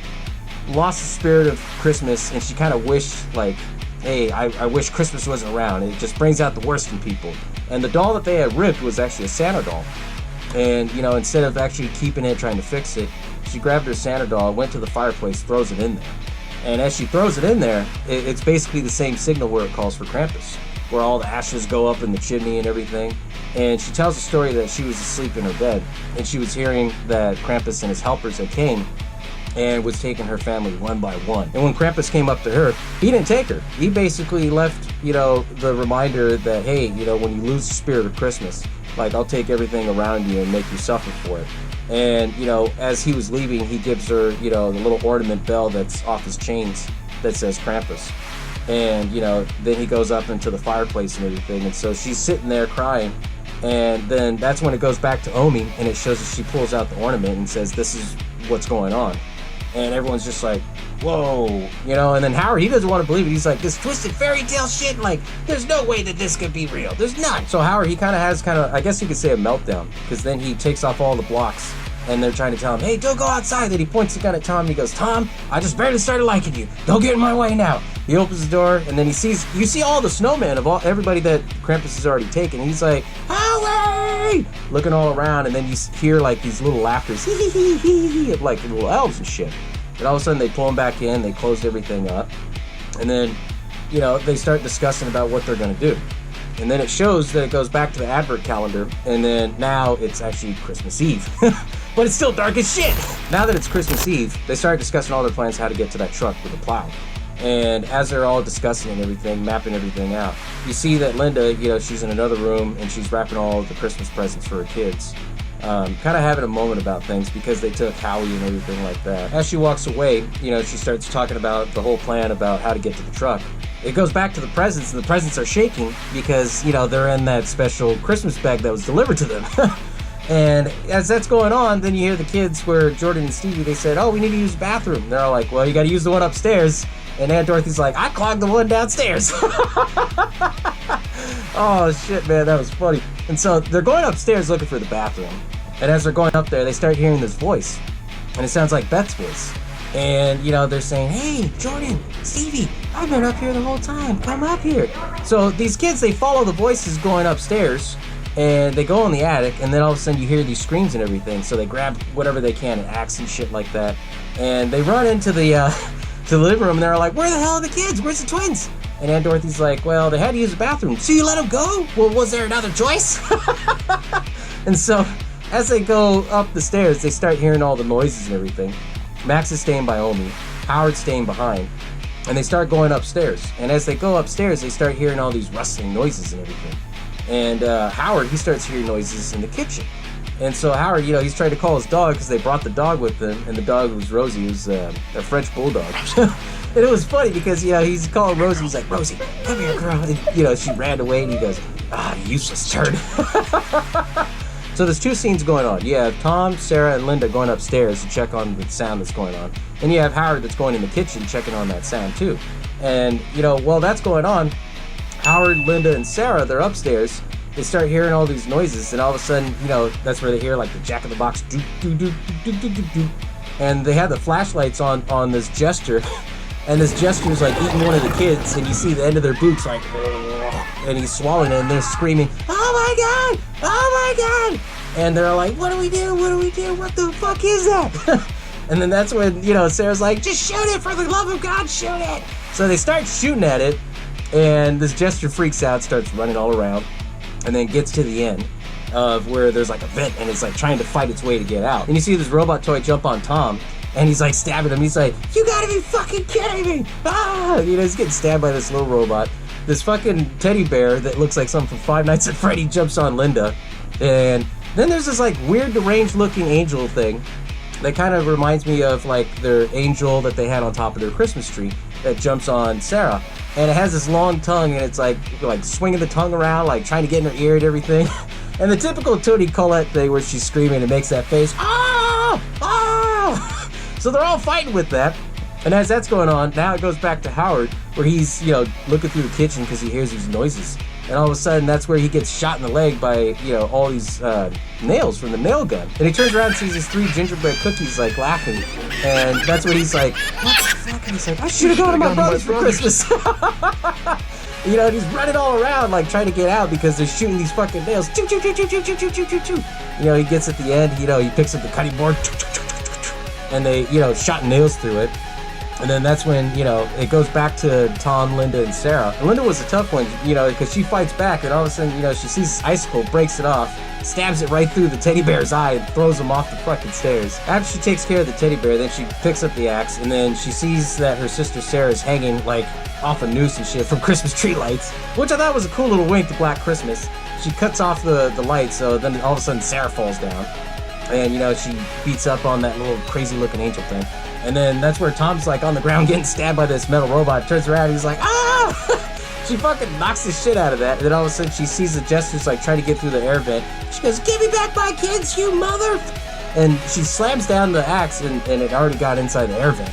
lost the spirit of Christmas. And she kind of wished, like, hey, I wish Christmas wasn't around. It just brings out the worst in people. And the doll that they had ripped was actually a Santa doll. And, you know, instead of actually keeping it, trying to fix it, she grabbed her Santa doll, went to the fireplace, throws it in there. And as she throws it in there, it's basically the same signal where it calls for Krampus, where all the ashes go up in the chimney and everything. And she tells the story that she was asleep in her bed, and she was hearing that Krampus and his helpers had came and was taking her family one by one. And when Krampus came up to her, he didn't take her. He basically left, you know, the reminder that, hey, you know, when you lose the spirit of Christmas, like, I'll take everything around you and make you suffer for it. And, you know, as he was leaving, he gives her, you know, the little ornament bell that's off his chains that says Krampus. And, you know, then he goes up into the fireplace and everything. And so she's sitting there crying. And then that's when it goes back to Omi, and it shows that she pulls out the ornament and says, this is what's going on. And everyone's just like, whoa, you know. And then Howard, he doesn't want to believe it. He's like, this twisted fairy tale shit, like, there's no way that this could be real. There's none. So Howard, he kind of has I guess you could say a meltdown, because then he takes off all the blocks, and they're trying to tell him, hey, don't go outside. Then he points the gun at Tom, and he goes, Tom, I just barely started liking you. Don't get in my way now. He opens the door, and then you see all the snowmen of everybody that Krampus has already taken. He's like, Howie! Looking all around, and then you hear like these little laughters, hee hee hee hee hee, of like little elves and shit. And all of a sudden they pull him back in, they closed everything up, and then, you know, they start discussing about what they're gonna do. And then it shows that it goes back to the advert calendar, and then now it's actually Christmas Eve. But it's still dark as shit! Now that it's Christmas Eve, they start discussing all their plans how to get to that truck with the plow. And as they're all discussing and everything, mapping everything out, you see that Linda, you know, she's in another room and she's wrapping all of the Christmas presents for her kids. Kind of having a moment about things because they took Howie and everything like that. As she walks away, you know, she starts talking about the whole plan about how to get to the truck. It goes back to the presents, and the presents are shaking because, you know, they're in that special Christmas bag that was delivered to them. And as that's going on, then you hear the kids where Jordan and Stevie, they said, oh, we need to use the bathroom. They're all like, well, you got to use the one upstairs. And Aunt Dorothy's like, I clogged the one downstairs. Oh, shit, man, that was funny. And so they're going upstairs looking for the bathroom. And as they're going up there, they start hearing this voice. And it sounds like Beth's voice. And, you know, they're saying, hey, Jordan, Stevie, I've been up here the whole time. Come up here. So these kids, they follow the voices going upstairs. And they go in the attic, and then all of a sudden you hear these screams and everything. So they grab whatever they can, an axe and shit like that. And they run into the to the living room, and they're like, where the hell are the kids? Where's the twins? And Aunt Dorothy's like, well, they had to use the bathroom. So you let them go? Well, was there another choice? And so as they go up the stairs, they start hearing all the noises and everything. Max is staying by Omi. Howard's staying behind. And they start going upstairs. And as they go upstairs, they start hearing all these rustling noises and everything. And Howard, he starts hearing noises in the kitchen. And so Howard, you know, he's trying to call his dog because they brought the dog with them. And the dog was Rosie, who's a French bulldog. And it was funny because, you know, he's calling Rosie. He's like, Rosie, come here, girl. And, you know, she ran away, and he goes, useless turd. So there's two scenes going on. You have Tom, Sarah, and Linda going upstairs to check on the sound that's going on. And you have Howard that's going in the kitchen checking on that sound too. And, you know, while that's going on, Howard, Linda, and Sarah, they're upstairs. They start hearing all these noises, and all of a sudden, you know, that's where they hear like the Jack in the Box, doo, doo, doo, doo, doo, doo, doo. And they have the flashlights on this jester, and this jester's like eating one of the kids, and you see the end of their boots like, and he's swallowing it, and they're screaming, oh my god, And they're like, what do we do? What do we do? What the fuck is that? And then that's when, you know, Sarah's like, just shoot it, for the love of God, shoot it. So they start shooting at it, and this Jester freaks out, starts running all around, and then gets to the end of where there's like a vent, and it's like trying to fight its way to get out. And you see this robot toy jump on Tom, and he's like stabbing him. He's like, you gotta be fucking kidding me! Ah! You know, he's getting stabbed by this little robot. This fucking teddy bear that looks like something from Five Nights at Freddy jumps on Linda, and then there's this like weird deranged looking angel thing that kind of reminds me of like their angel that they had on top of their Christmas tree that jumps on Sarah. And it has this long tongue, and it's like swinging the tongue around, like trying to get in her ear and everything. And the typical Toni Collette thing where she's screaming and makes that face, oh! Oh! So they're all fighting with that. And as that's going on, now it goes back to Howard, where he's, you know, looking through the kitchen because he hears these noises. And all of a sudden, that's where he gets shot in the leg by, you know, all these nails from the nail gun. And he turns around and sees his 3 gingerbread cookies, like, laughing. And that's when he's like, what the fuck? And he's like, I should have gone to my brother's for Christmas. You know, and he's running all around, like, trying to get out because they're shooting these fucking nails. Choo, choo, choo, choo, choo, choo, choo, choo, choo, choo. You know, he gets at the end, you know, he picks up the cutting board. Choo, choo, choo, choo, choo, and they, you know, shot nails through it. And then that's when, you know, it goes back to Tom, Linda, and Sarah. And Linda was a tough one, you know, because she fights back, and all of a sudden, you know, she sees this icicle, breaks it off, stabs it right through the teddy bear's eye, and throws him off the fucking stairs. After she takes care of the teddy bear, then she picks up the axe, and then she sees that her sister Sarah's hanging, like, off a noose and shit from Christmas tree lights, which I thought was a cool little wink to Black Christmas. She cuts off the lights, so then all of a sudden Sarah falls down. And, you know, she beats up on that little crazy-looking angel thing. And then that's where Tom's like on the ground getting stabbed by this metal robot. Turns around and he's like, ah! She fucking knocks the shit out of that. And then all of a sudden she sees the Jesters like trying to get through the air vent. She goes, give me back my kids, you mother! And she slams down the axe and it already got inside the air vent.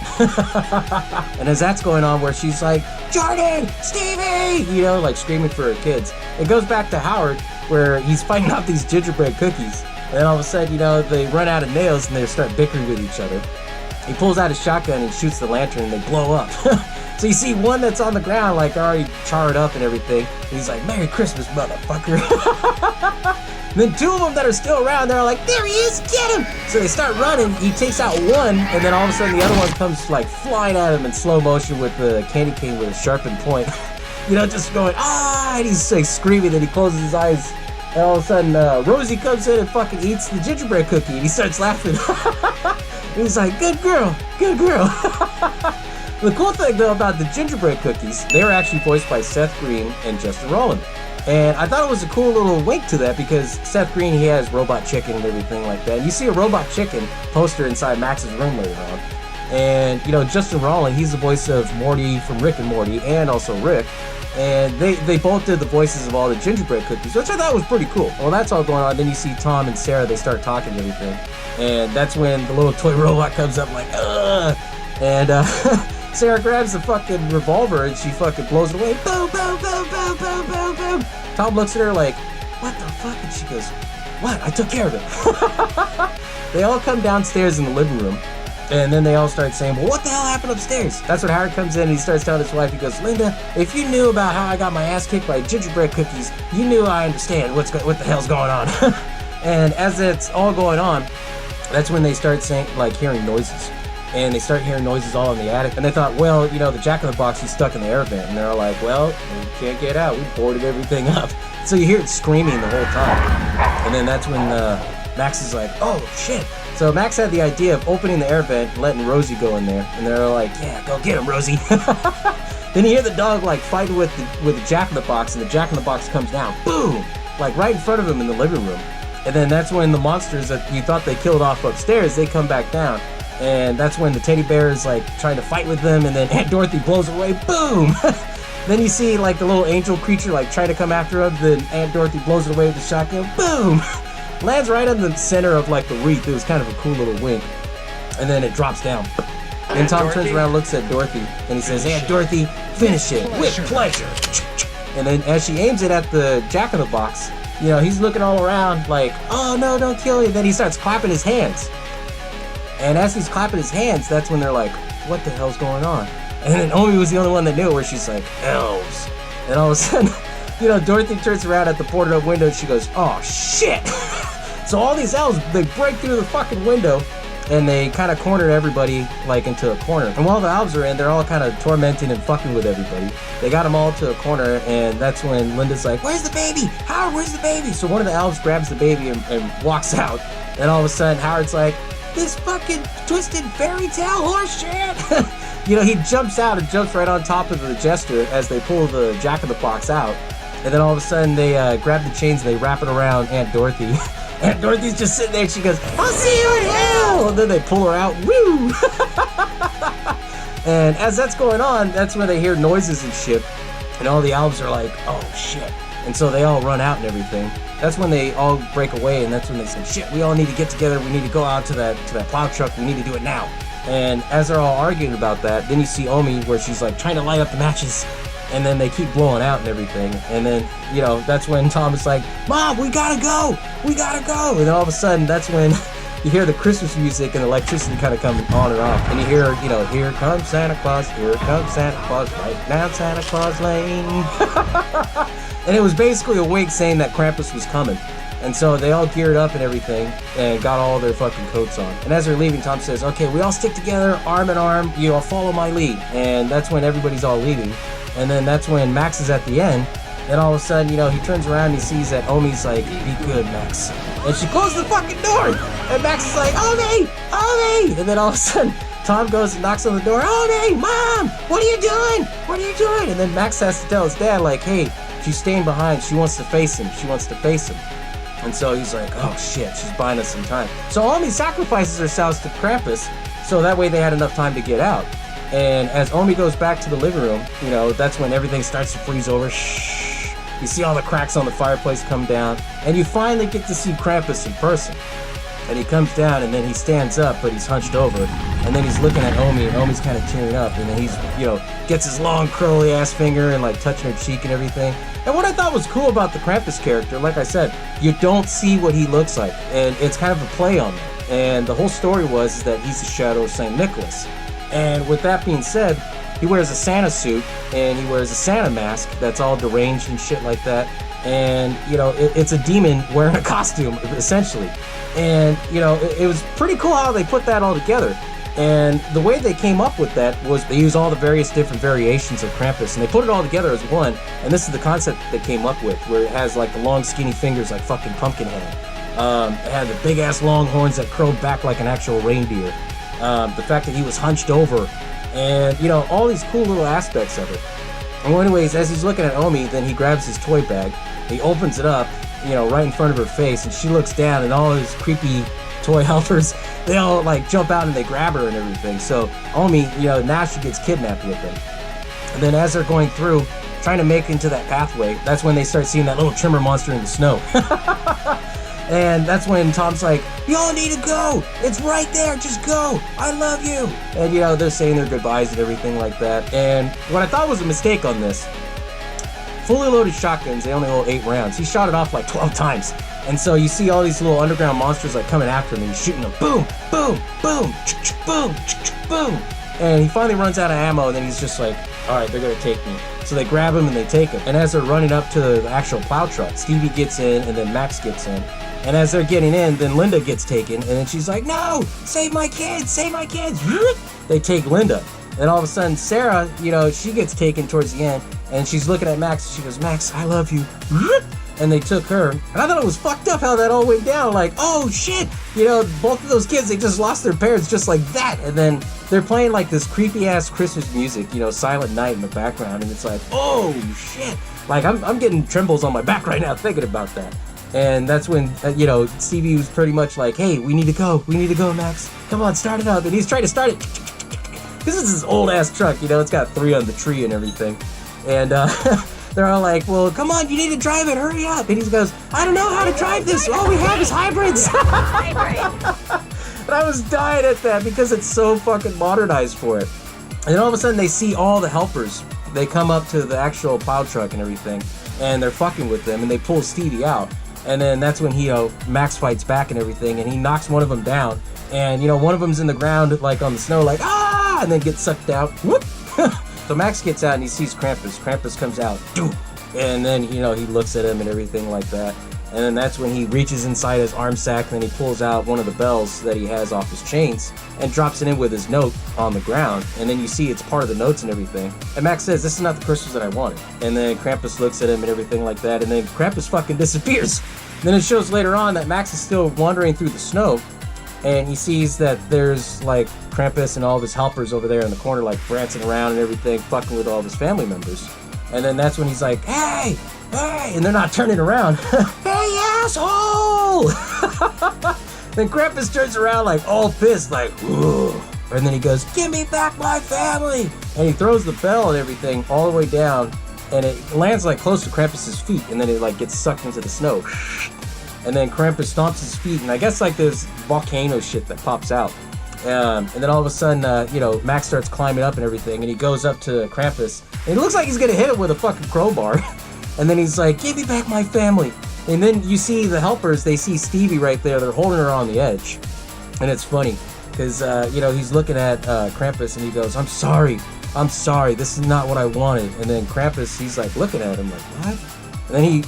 And as that's going on, where she's like, Jordan! Stevie! You know, like screaming for her kids. It goes back to Howard, where he's fighting off these gingerbread cookies. And then all of a sudden, you know, they run out of nails and they start bickering with each other. He pulls out his shotgun and shoots the lantern and they blow up. So you see one that's on the ground, like already charred up and everything. And he's like, Merry Christmas, motherfucker. And then 2 of them that are still around, they're like, there he is, get him! So they start running, he takes out one, and then all of a sudden the other one comes like flying at him in slow motion with the candy cane with a sharpened point. You know, just going, ah! And he's like screaming, and he closes his eyes. And all of a sudden, Rosie comes in and fucking eats the gingerbread cookie, and he starts laughing. And he's like, good girl, good girl. The cool thing, though, about the gingerbread cookies, they were actually voiced by Seth Green and Justin Roiland. And I thought it was a cool little wink to that, because Seth Green, he has Robot Chicken and everything like that. And you see a Robot Chicken poster inside Max's room later on. And, you know, Justin Roiland, he's the voice of Morty from Rick and Morty, and also Rick. And they both did the voices of all the gingerbread cookies, which I thought was pretty cool. Well, that's all going on. Then you see Tom and Sarah, they start talking and everything. And that's when the little toy robot comes up like, ugh! And Sarah grabs the fucking revolver and she fucking blows it away. Boom, boom, boom, boom, boom, boom, boom. Tom looks at her like, what the fuck? And she goes, what? I took care of it. They all come downstairs in the living room. And then they all start saying, well, what the hell happened upstairs? That's when Howard comes in and he starts telling his wife, he goes, Linda, if you knew about how I got my ass kicked by gingerbread cookies, you knew I understand what the hell's going on. And as it's all going on, that's when they start saying, like, hearing noises. And they start hearing noises all in the attic. And they thought, well, you know, the Jack-in-the-Box, he's stuck in the air vent. And they're all like, well, we can't get out. We boarded everything up. So you hear it screaming the whole time. And then that's when Max is like, oh, shit. So Max had the idea of opening the air vent and letting Rosie go in there. And they're like, yeah, go get him, Rosie. Then you hear the dog, like, fighting with the Jack-in-the-Box. And the Jack-in-the-Box comes down. Boom! Like, right in front of him in the living room. And then that's when the monsters that you thought they killed off upstairs, they come back down. And that's when the teddy bear is like trying to fight with them, and then Aunt Dorothy blows away. Boom! Then you see like the little angel creature like trying to come after him. Then Aunt Dorothy blows it away with the shotgun. Boom! Lands right on the center of like the wreath. It was kind of a cool little wink. And then it drops down. And Tom turns around, looks at Dorothy, and he says, Aunt Dorothy, finish it with pleasure. And then as she aims it at the Jack-in-the-Box, you know, he's looking all around like, oh no, don't kill me. Then he starts clapping his hands. And as he's clapping his hands, that's when they're like, what the hell's going on? And then Omi was the only one that knew, where she's like, elves. And all of a sudden, you know, Dorothy turns around at the boarded up window and she goes, oh shit. So all these elves, they break through the fucking window, and they kind of corner everybody like into a corner. And while the elves are in, they're all kind of tormenting and fucking with everybody. They got them all to a corner, and that's when Linda's like, "Where's the baby? Howard, where's the baby?" So one of the elves grabs the baby and walks out. And all of a sudden, Howard's like, "This fucking twisted fairy tale horse shit." You know, he jumps out and jumps right on top of the jester as they pull the Jack-in-the-Box out. And then all of a sudden, they grab the chains and they wrap it around Aunt Dorothy. Aunt Dorothy's just sitting there and she goes, "I'll see you in hell!" And then they pull her out. Woo! And as that's going on, that's when they hear noises and shit. And all the elves are like, "Oh, shit." And so they all run out and everything. That's when they all break away, and that's when they say, "Shit, we all need to get together. We need to go out to that plow truck. We need to do it now." And as they're all arguing about that, then you see Omi where she's like trying to light up the matches, and then they keep blowing out and everything. And then, you know, that's when Tom is like, "Mom, we gotta go! We gotta go!" And then all of a sudden, that's when you hear the Christmas music and electricity kind of coming on and off. And you hear, you know, "Here comes Santa Claus, here comes Santa Claus, right now Santa Claus Lane." And it was basically a wink saying that Krampus was coming. And so they all geared up and everything and got all their fucking coats on. And as they're leaving, Tom says, "Okay, we all stick together, arm in arm, you know, follow my lead." And that's when everybody's all leaving. And then that's when Max is at the end. Then all of a sudden, you know, he turns around and he sees that Omi's like, "Be good, Max." And she closes the fucking door. And Max is like, "Omi! Omi!" And then all of a sudden, Tom goes and knocks on the door. "Omi! Mom! What are you doing? What are you doing?" And then Max has to tell his dad, like, "Hey, she's staying behind. She wants to face him. She wants to face him." And so he's like, "Oh shit, she's buying us some time." So Omi sacrifices herself to Krampus, so that way they had enough time to get out. And as Omi goes back to the living room, you know, that's when everything starts to freeze over. Shh. You see all the cracks on the fireplace come down, and you finally get to see Krampus in person. And he comes down, and then he stands up, but he's hunched over. And then he's looking at Omi, and Omi's kind of tearing up. And then he's, you know, gets his long curly ass finger and like touching her cheek and everything. And what I thought was cool about the Krampus character, like I said, you don't see what he looks like. And it's kind of a play on that. And the whole story was that he's the shadow of St. Nicholas. And with that being said, he wears a Santa suit, and he wears a Santa mask that's all deranged and shit like that. And, you know, it's a demon wearing a costume, essentially. And, you know, it was pretty cool how they put that all together. And the way they came up with that was they used all the various different variations of Krampus, and they put it all together as one. And this is the concept they came up with, where it has like the long skinny fingers like fucking Pumpkinhead. It had the big ass long horns that curled back like an actual reindeer. The fact that he was hunched over, and, you know, all these cool little aspects of it. And well, anyways, as he's looking at Omi, then he grabs his toy bag, he opens it up, you know, right in front of her face, and she looks down, and all his creepy toy helpers, they all like jump out and they grab her and everything. So Omi, you know, now she gets kidnapped with him. And then as they're going through, trying to make it into that pathway, that's when they start seeing that little trimmer monster in the snow. And that's when Tom's like, "You all need to go. It's right there. Just go. I love you." And, you know, they're saying their goodbyes and everything like that. And what I thought was a mistake on this, fully loaded shotguns, they only hold 8 rounds. He shot it off like 12 times. And so you see all these little underground monsters like coming after him, and he's shooting them. Boom, boom, boom, boom, boom. And he finally runs out of ammo, and then he's just like, "All right, they're gonna take me." So they grab him and they take him. And as they're running up to the actual plow truck, Stevie gets in, and then Max gets in. And as they're getting in, then Linda gets taken, and then she's like, "No, save my kids, save my kids." They take Linda. And all of a sudden, Sarah, you know, she gets taken towards the end, and she's looking at Max, and she goes, "Max, I love you." And they took her. And I thought it was fucked up how that all went down. Like, oh shit, you know, both of those kids, they just lost their parents just like that. And then they're playing like this creepy ass Christmas music, you know, Silent Night in the background, and it's like, oh shit. Like, I'm getting trembles on my back right now thinking about that. And that's when, you know, Stevie was pretty much like, "Hey, we need to go, Max. Come on, start it up." And he's trying to start it. This is this old ass truck, you know, it's got 3 on the tree and everything. And they're all like, "Well, come on, you need to drive it, hurry up." And he goes, "I don't know how to drive this. All we have is hybrids." And I was dying at that because it's so fucking modernized for it. And then all of a sudden they see all the helpers. They come up to the actual plow truck and everything, and they're fucking with them, and they pull Stevie out. And then that's when he, Max fights back and everything, and he knocks one of them down. And, you know, one of them's in the ground, like on the snow, like, "Ah!" and then gets sucked out. Whoop! So Max gets out and he sees Krampus. Krampus comes out. Doom! And then, you know, he looks at him and everything like that. And then that's when he reaches inside his arm sack, and then he pulls out one of the bells that he has off his chains and drops it in with his note on the ground. And then you see it's part of the notes and everything. And Max says, this is not the Christmas that I wanted. And then Krampus looks at him and everything like that, and then Krampus fucking disappears. Then it shows later on that Max is still wandering through the snow, and he sees that there's like Krampus and all of his helpers over there in the corner, like prancing around and everything, fucking with all of his family members. And then that's when he's like, hey, and they're not turning around. Hey, asshole! Then Krampus turns around like all pissed, like, ooh. And then he goes, give me back my family! And he throws the bell and everything all the way down, and it lands like close to Krampus's feet, and then it like gets sucked into the snow. And then Krampus stomps his feet, and I guess like this volcano shit that pops out. And then all of a sudden, Max starts climbing up and everything, and he goes up to Krampus, and it looks like he's gonna hit him with a fucking crowbar. And then he's like, give me back my family. And then you see the helpers, they see Stevie right there, they're holding her on the edge. And it's funny, because, he's looking at Krampus, and he goes, I'm sorry, this is not what I wanted. And then Krampus, he's like looking at him like, what? And then he,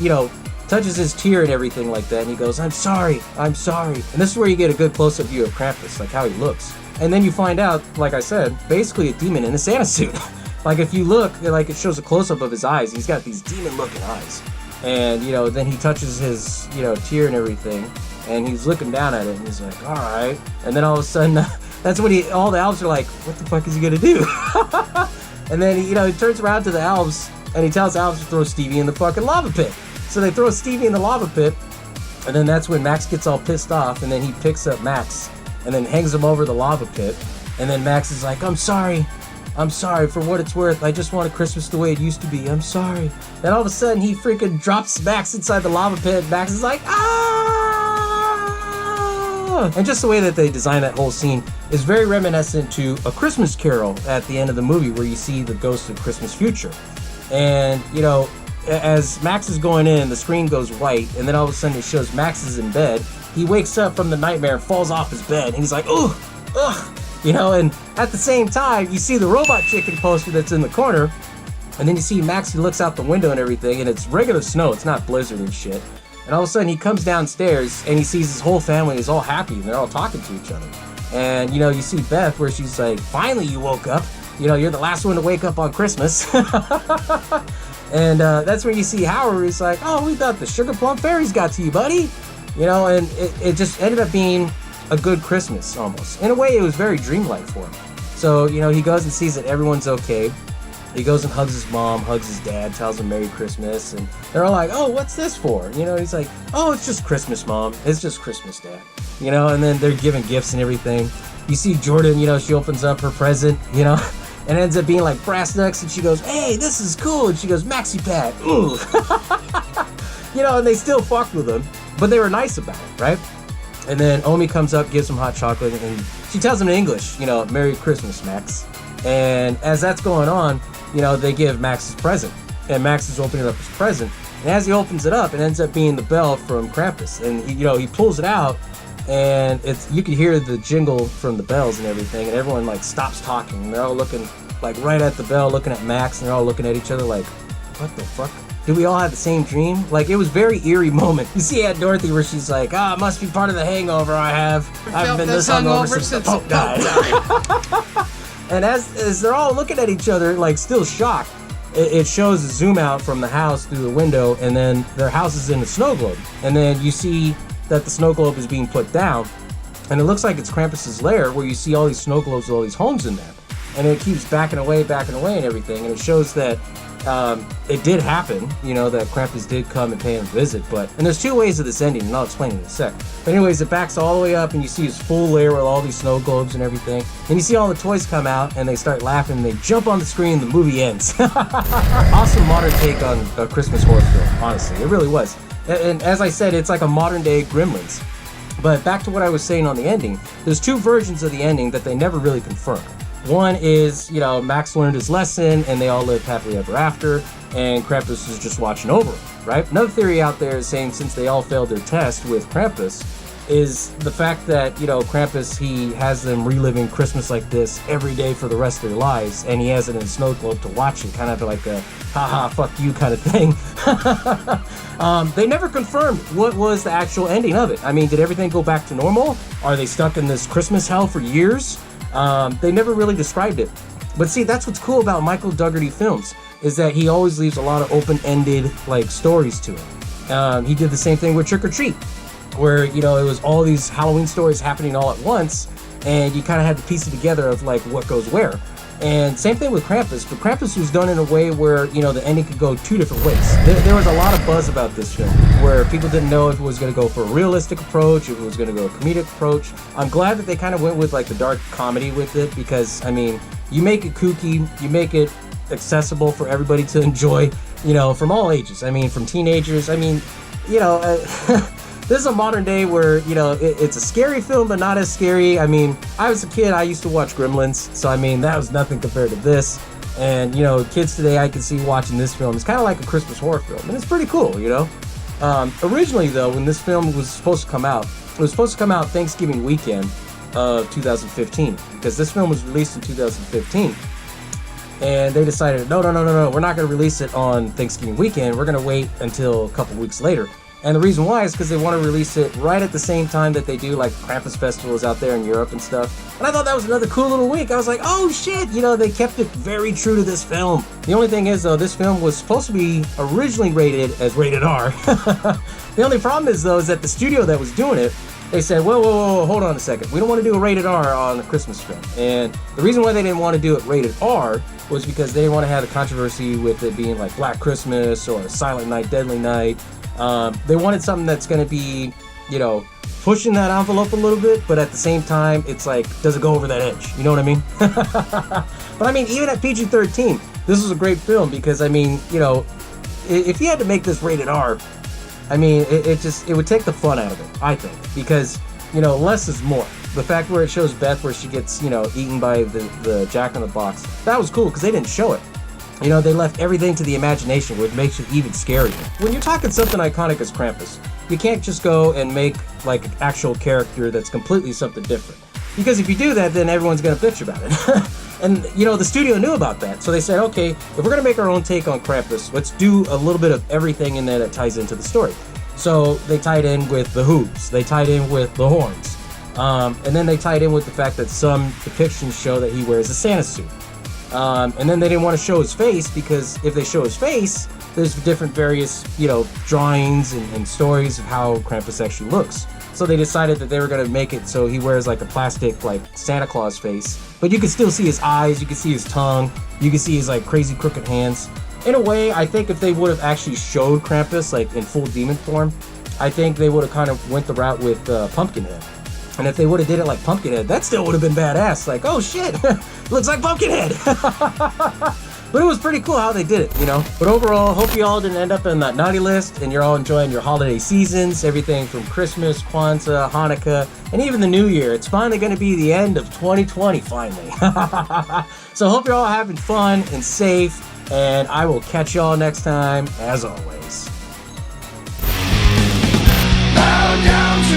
touches his tear and everything like that, and he goes, I'm sorry. And this is where you get a good close-up view of Krampus, like how he looks. And then you find out, like I said, basically a demon in a Santa suit. Like if you look, like it shows a close-up of his eyes, he's got these demon-looking eyes. And, then he touches his, tear and everything, and he's looking down at it, and he's like, all right. And then all of a sudden, that's when all the elves are like, what the fuck is he gonna do? And then, he turns around to the elves, and he tells the elves to throw Stevie in the fucking lava pit. So they throw Stevie in the lava pit, and then that's when Max gets all pissed off, and then he picks up Max, and then hangs him over the lava pit, and then Max is like, I'm sorry, for what it's worth, I just wanted Christmas the way it used to be, I'm sorry. Then all of a sudden, he freaking drops Max inside the lava pit, and Max is like, ah! And just the way that they design that whole scene is very reminiscent to A Christmas Carol at the end of the movie, where you see the ghost of Christmas future. And, as Max is going in, the screen goes white, and then all of a sudden it shows Max is in bed. He wakes up from the nightmare and falls off his bed, and he's like, ugh, and at the same time, you see the Robot Chicken poster that's in the corner, and then you see Max, he looks out the window and everything, and it's regular snow, it's not blizzard and shit. And all of a sudden he comes downstairs, and he sees his whole family is all happy, and they're all talking to each other. And, you see Beth, where she's like, finally you woke up. You're the last one to wake up on Christmas. And that's when you see Howard, he's like, oh, we thought the Sugar Plum Fairies got to you, buddy. And it just ended up being a good Christmas, almost. In a way, it was very dreamlike for him. So, he goes and sees that everyone's okay. He goes and hugs his mom, hugs his dad, tells him Merry Christmas. And they're all like, oh, what's this for? He's like, oh, it's just Christmas, Mom. It's just Christmas, Dad. And then they're giving gifts and everything. You see Jordan, she opens up her present, and it ends up being like brass knucks, and she goes, hey, this is cool, and she goes, Maxi Pad, ooh. And they still fucked with him, but they were nice about it, right? And then Omi comes up, gives him hot chocolate, and she tells him in English, Merry Christmas, Max. And as that's going on, they give Max his present, and Max is opening up his present, and as he opens it up, it ends up being the bell from Krampus, and he pulls it out, and you can hear the jingle from the bells and everything, and everyone like stops talking, and they're all looking like right at the bell, looking at Max, and they're all looking at each other like, what the fuck? Did we all have the same dream? Like, it was a very eerie moment. You see Aunt Dorothy where she's like, it must be part of the hangover I have. I haven't been this hungover since the Pope died. And as they're all looking at each other, like still shocked, it shows a zoom out from the house through the window, and then their house is in a snow globe. And then you see that the snow globe is being put down, and it looks like it's Krampus's lair, where you see all these snow globes with all these homes in there. And it keeps backing away and everything, and it shows that it did happen, that Krampus did come and pay him a visit, and there's two ways of this ending, and I'll explain in a sec. But anyways, it backs all the way up, and you see his full lair with all these snow globes and everything. Then you see all the toys come out, and they start laughing, and they jump on the screen, and the movie ends. Awesome modern take on a Christmas horror film, honestly, it really was. And as I said, it's like a modern day Gremlins. But back to what I was saying on the ending, there's two versions of the ending that they never really confirmed. One is, Max learned his lesson and they all lived happily ever after, and Krampus is just watching over him, right? Another theory out there is saying since they all failed their test with Krampus, is the fact that, you know, Krampus, he has them reliving Christmas like this every day for the rest of their lives, and he has it in a snow globe to watch it, kind of like a haha, fuck you kind of thing. They never confirmed what was the actual ending of it. I mean, did everything go back to normal? Are they stuck in this Christmas hell for years? They never really described it. But see, that's what's cool about Michael Dougherty films, is that he always leaves a lot of open-ended, like, stories to it. He did the same thing with Trick or Treat, where, you know, it was all these Halloween stories happening all at once, and you kind of had to piece it together of, like, what goes where. And same thing with Krampus, but Krampus was done in a way where, you know, the ending could go two different ways. There was a lot of buzz about this film, where people didn't know if it was going to go for a realistic approach, if it was going to go a comedic approach. I'm glad that they kind of went with, like, the dark comedy with it, because, I mean, you make it kooky, you make it accessible for everybody to enjoy, you know, from all ages. I mean, from teenagers, I mean, you know, this is a modern day where, you know, it's a scary film, but not as scary. I mean, I was a kid, I used to watch Gremlins, so I mean, that was nothing compared to this. And, you know, kids today, I can see watching this film. It's kind of like a Christmas horror film, and it's pretty cool, you know? Originally, though, when this film was supposed to come out, it was supposed to come out Thanksgiving weekend of 2015, because this film was released in 2015. And they decided, no, we're not going to release it on Thanksgiving weekend. We're going to wait until a couple weeks later. And the reason why is because they want to release it right at the same time that they do, like, Krampus festivals out there in Europe and stuff. And I thought that was another cool little week. I was like, oh shit, you know, they kept it very true to this film. The only thing is, though, this film was supposed to be originally rated as rated R. The only problem is, though, is that the studio that was doing it, they said, whoa, hold on a second. We don't want to do a rated R on a Christmas film. And the reason why they didn't want to do it rated R was because they didn't want to have the controversy with it being like Black Christmas or Silent Night, Deadly Night. They wanted something that's going to be, you know, pushing that envelope a little bit, but at the same time, it's like, does it go over that edge? You know what I mean? But I mean, even at PG-13, this was a great film because, I mean, you know, if you had to make this rated R, I mean, it would take the fun out of it, I think, because, you know, less is more. The fact where it shows Beth where she gets, you know, eaten by the Jack-in-the-Box, that was cool because they didn't show it. You know, they left everything to the imagination, which makes it even scarier. When you're talking something iconic as Krampus, you can't just go and make, like, an actual character that's completely something different. Because if you do that, then everyone's gonna bitch about it. And, you know, the studio knew about that. So they said, okay, if we're gonna make our own take on Krampus, let's do a little bit of everything in there that ties into the story. So they tied in with the hooves, they tied in with the horns, and then they tied in with the fact that some depictions show that he wears a Santa suit. And then they didn't want to show his face, because if they show his face, there's different various, you know, drawings and stories of how Krampus actually looks. So they decided that they were going to make it so he wears like a plastic, like, Santa Claus face, but you can still see his eyes, you can see his tongue, you can see his, like, crazy crooked hands. In a way, I think if they would have actually showed Krampus, like, in full demon form, I think they would have kind of went the route with Pumpkinhead. And if they would have did it like Pumpkinhead, that still would have been badass. Like, oh shit, looks like Pumpkinhead. But it was pretty cool how they did it, you know? But overall, hope you all didn't end up in that naughty list and you're all enjoying your holiday seasons, everything from Christmas, Kwanzaa, Hanukkah, and even the New Year. It's finally gonna be the end of 2020, finally. So hope you're all having fun and safe, and I will catch y'all next time, as always. Bow down to